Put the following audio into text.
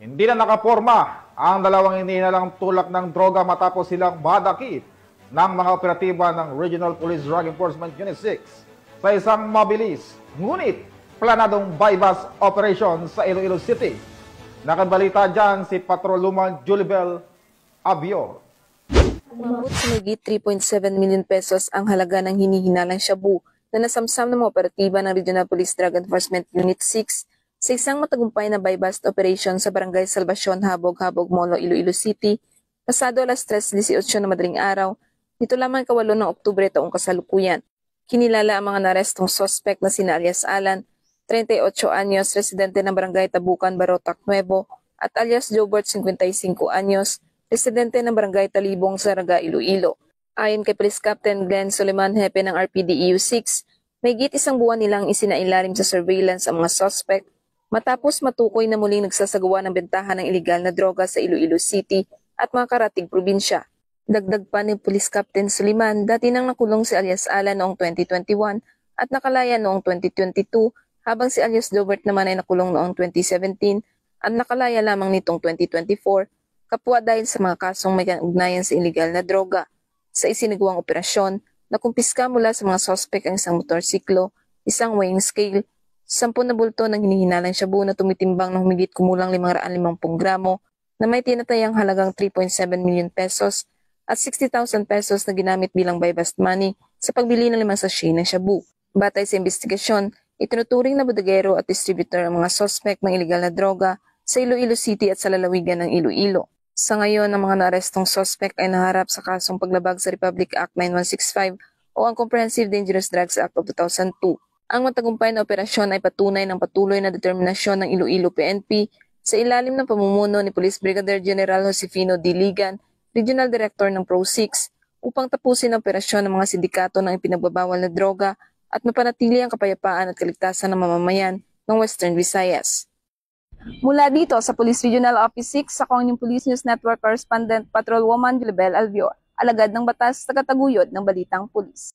Hindi na nakaporma ang dalawang inihinalang tulak ng droga matapos silang madakip ng mga operatiba ng Regional Police Drug Enforcement Unit 6 sa isang mabilis ngunit planadong bypass operation sa Iloilo City. Nakabalita dyan si Patroluman Julibel Abior. Umabot sa mahigit 3.7 million pesos ang halaga ng hinihinalang shabu na nasamsam ng mga operatiba ng Regional Police Drug Enforcement Unit 6 sa isang matagumpay na buy-bust operation sa Barangay Salvacion, Habog-Habog, Molo, Iloilo City, pasado alas 3:18 na madaling araw, nito lamang 8 ng Oktubre taong kasalukuyan. Kinilala ang mga narestong suspect na sina alias Alan, 38 anyos, residente ng Barangay Tabukan, Barotac Nuevo, at alias Jobert, 55 anyos, residente ng Barangay Talibong, Saraga, Iloilo. Ayon kay Police Captain Glenn Suleman, hepe ng RPDEU 6, mahigit isang buwan nilang isinailalim sa surveillance ang mga suspect matapos matukoy na muling nagsasagawa ng bentahan ng ilegal na droga sa Iloilo City at mga karating probinsya. Dagdag pa ni Police Captain Suleman, dati nang nakulong si alias Alan noong 2021 at nakalaya noong 2022, habang si alias Jobert naman ay nakulong noong 2017 at nakalaya lamang nitong 2024, kapwa dahil sa mga kasong may ugnayan sa ilegal na droga. Sa isinagawang operasyon, nakumpiska mula sa mga suspect ang isang motorsiklo, isang weighing scale, 10 na bulto ng hinihinalang shabu na tumitimbang ng humigit kumulang 550 gramo na may tinatayang halagang 3.7 million pesos at 60,000 pesos na ginamit bilang buy-bust money sa pagbili ng 5 sachet ng shabu. Batay sa investigasyon, itinuturing na bodegero at distributor ang mga suspect ng ilegal na droga sa Iloilo City at sa lalawigan ng Iloilo. Sa ngayon, ang mga naarestong suspect ay naharap sa kasong paglabag sa Republic Act 9165 o ang Comprehensive Dangerous Drugs Act of 2002. Ang matagumpay na operasyon ay patunay ng patuloy na determinasyon ng Iloilo PNP sa ilalim ng pamumuno ni Police Brigadier General Josefino D. Ligan, Regional Director ng Pro-6, upang tapusin ang operasyon ng mga sindikato ng ipinagbabawal na droga at mapanatili ang kapayapaan at kaligtasan ng mamamayan ng Western Visayas. Mula dito sa Police Regional Office 6, ako ang inyong Police News Network Correspondent Patrolwoman Julibel Abior, alagad ng batas, tagataguyod ng Balitang Pulis.